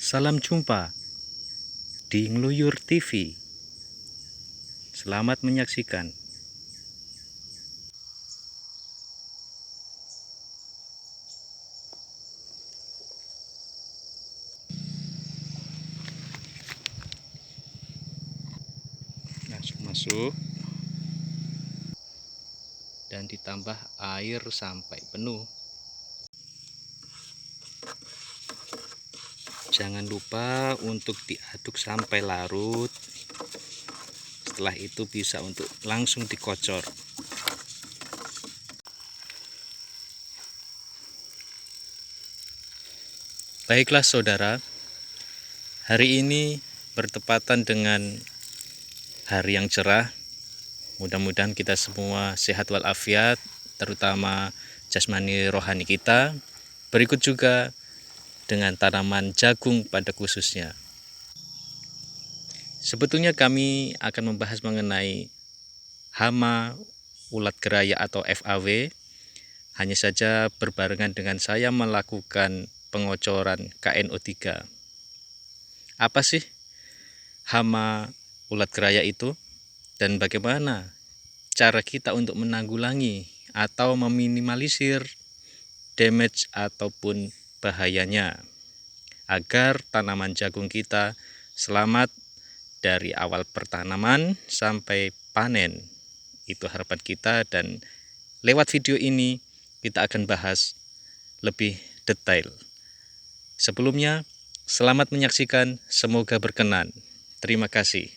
Salam jumpa di Ngluyur TV. Selamat menyaksikan. Langsung masuk dan ditambah air sampai penuh. Jangan lupa untuk diaduk sampai larut. Setelah itu bisa untuk langsung dikocor. Baiklah saudara, hari ini bertepatan dengan hari yang cerah. Mudah-mudahan kita semua sehat walafiat, terutama jasmani rohani kita. Berikut juga dengan tanaman jagung pada khususnya. Sebetulnya kami akan membahas mengenai hama ulat geraya atau FAW. Hanya saja berbarengan dengan saya melakukan pengocoran KNO3. Apa sih hama ulat geraya itu dan bagaimana cara kita untuk menanggulangi atau meminimalisir damage ataupun bahayanya agar tanaman jagung kita selamat dari awal pertanaman sampai panen. Itu harapan kita, dan lewat video ini kita akan bahas lebih detail. Sebelumnya, selamat menyaksikan, semoga berkenan. Terima kasih.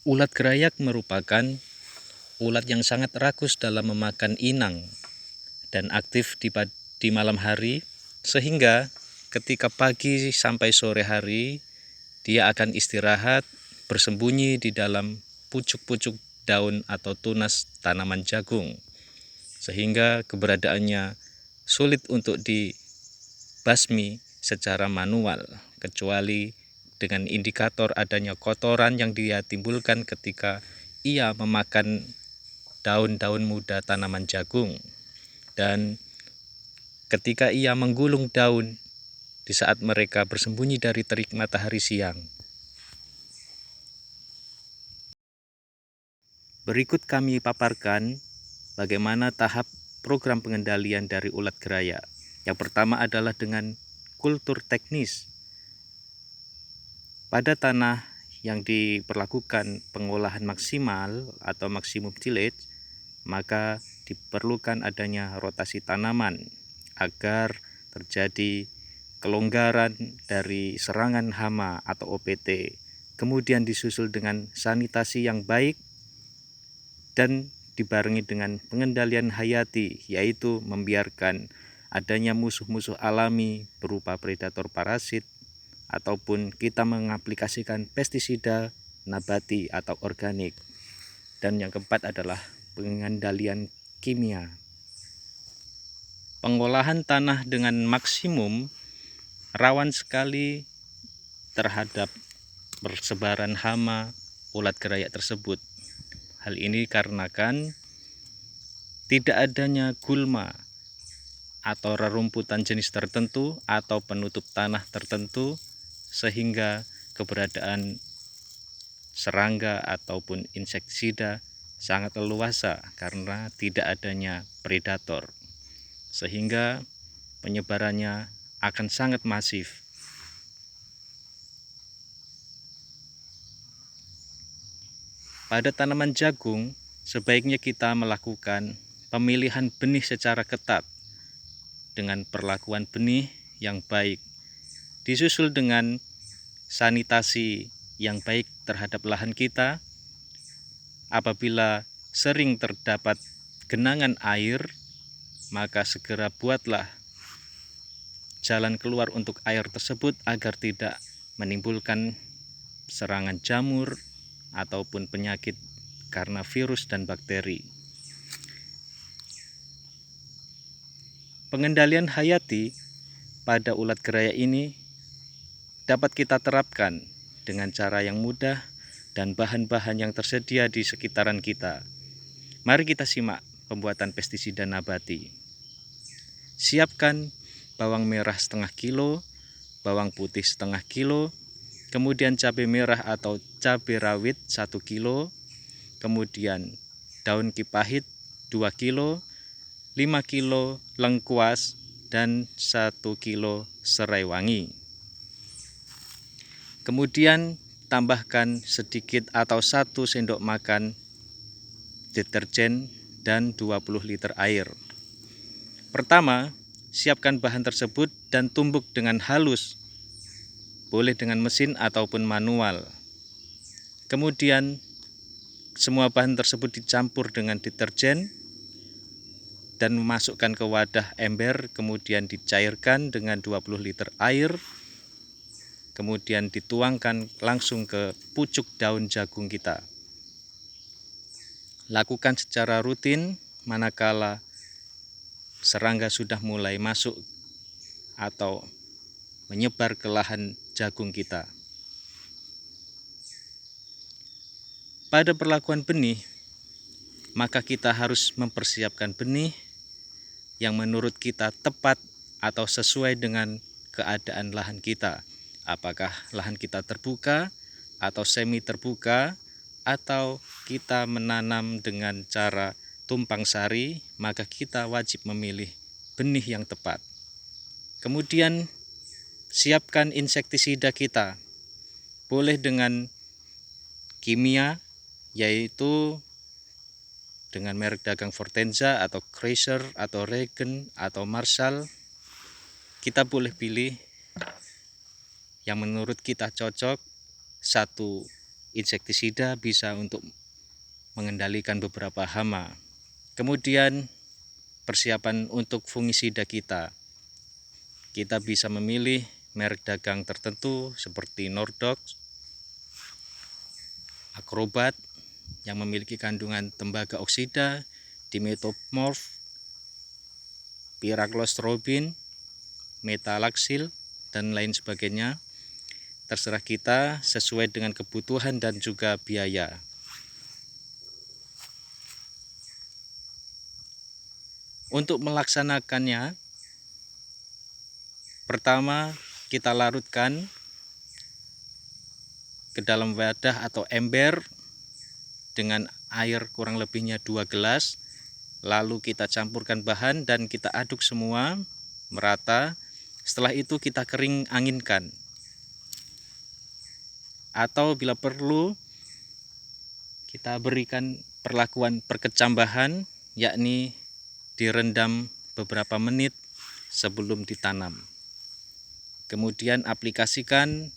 Ulat gerayak merupakan ulat yang sangat rakus dalam memakan inang dan aktif di malam hari, sehingga ketika pagi sampai sore hari dia akan istirahat bersembunyi di dalam pucuk-pucuk daun atau tunas tanaman jagung, sehingga keberadaannya sulit untuk dibasmi secara manual, kecuali dengan indikator adanya kotoran yang dia timbulkan ketika ia memakan daun-daun muda tanaman jagung. Dan ketika ia menggulung daun di saat mereka bersembunyi dari terik matahari siang. Berikut kami paparkan bagaimana tahap program pengendalian dari ulat geraya. Yang pertama adalah dengan kultur teknis. Pada tanah yang diperlakukan pengolahan maksimal atau maksimum tillage, maka diperlukan adanya rotasi tanaman agar terjadi kelonggaran dari serangan hama atau OPT, kemudian disusul dengan sanitasi yang baik dan dibarengi dengan pengendalian hayati, yaitu membiarkan adanya musuh-musuh alami berupa predator parasit, ataupun kita mengaplikasikan pestisida nabati atau organik. Dan yang keempat adalah pengendalian kimia. Pengolahan tanah dengan maksimum rawan sekali terhadap persebaran hama ulat gerayak tersebut. Hal ini dikarenakan tidak adanya gulma atau rerumputan jenis tertentu atau penutup tanah tertentu, sehingga keberadaan serangga ataupun insektisida sangat leluasa karena tidak adanya predator, sehingga penyebarannya akan sangat masif. Pada tanaman jagung, sebaiknya kita melakukan pemilihan benih secara ketat dengan perlakuan benih yang baik, disusul dengan sanitasi yang baik terhadap lahan kita. Apabila sering terdapat genangan air, maka segera buatlah jalan keluar untuk air tersebut agar tidak menimbulkan serangan jamur ataupun penyakit karena virus dan bakteri. Pengendalian hayati pada ulat geraya ini dapat kita terapkan dengan cara yang mudah dan bahan-bahan yang tersedia di sekitaran kita. Mari kita simak pembuatan pestisida nabati. Siapkan bawang merah setengah kilo, bawang putih setengah kilo, kemudian cabai merah atau cabai rawit 1 kilo, kemudian daun kipahit 2 kilo, 5 kilo lengkuas, dan 1 kilo serai wangi. Kemudian tambahkan sedikit atau 1 sendok makan deterjen dan 20 liter air. Pertama, siapkan bahan tersebut dan tumbuk dengan halus, boleh dengan mesin ataupun manual. Kemudian semua bahan tersebut dicampur dengan deterjen dan memasukkan ke wadah ember, kemudian dicairkan dengan 20 liter air, kemudian dituangkan langsung ke pucuk daun jagung kita. Lakukan secara rutin manakala serangga sudah mulai masuk atau menyebar ke lahan jagung kita. Pada perlakuan benih, maka kita harus mempersiapkan benih yang menurut kita tepat atau sesuai dengan keadaan lahan kita. Apakah lahan kita terbuka atau semi terbuka, atau kita menanam dengan cara tumpang sari, maka kita wajib memilih benih yang tepat. Kemudian siapkan insektisida kita, boleh dengan kimia, yaitu dengan merek dagang Fortenza atau Chrysler atau Regen atau Marshall. Kita boleh pilih yang menurut kita cocok. Satu insektisida bisa untuk mengendalikan beberapa hama. Kemudian persiapan untuk fungisida kita bisa memilih merek dagang tertentu seperti Nordox, Acrobat yang memiliki kandungan tembaga oksida, dimetomorf, piraglosrobin, metalaxyl, dan lain sebagainya. Terserah kita sesuai dengan kebutuhan dan juga biaya. Untuk melaksanakannya, pertama kita larutkan ke dalam wadah atau ember dengan air kurang lebihnya 2 gelas. Lalu kita campurkan bahan dan kita aduk semua merata. Setelah itu kita kering anginkan. Atau bila perlu kita berikan perlakuan perkecambahan, yakni direndam beberapa menit sebelum ditanam. Kemudian aplikasikan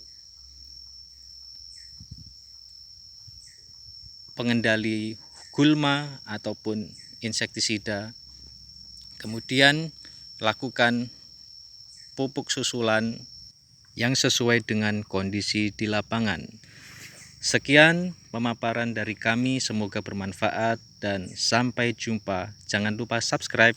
pengendali gulma ataupun insektisida. Kemudian lakukan pupuk susulan yang sesuai dengan kondisi di lapangan. Sekian pemaparan dari kami, semoga bermanfaat dan sampai jumpa. Jangan lupa subscribe.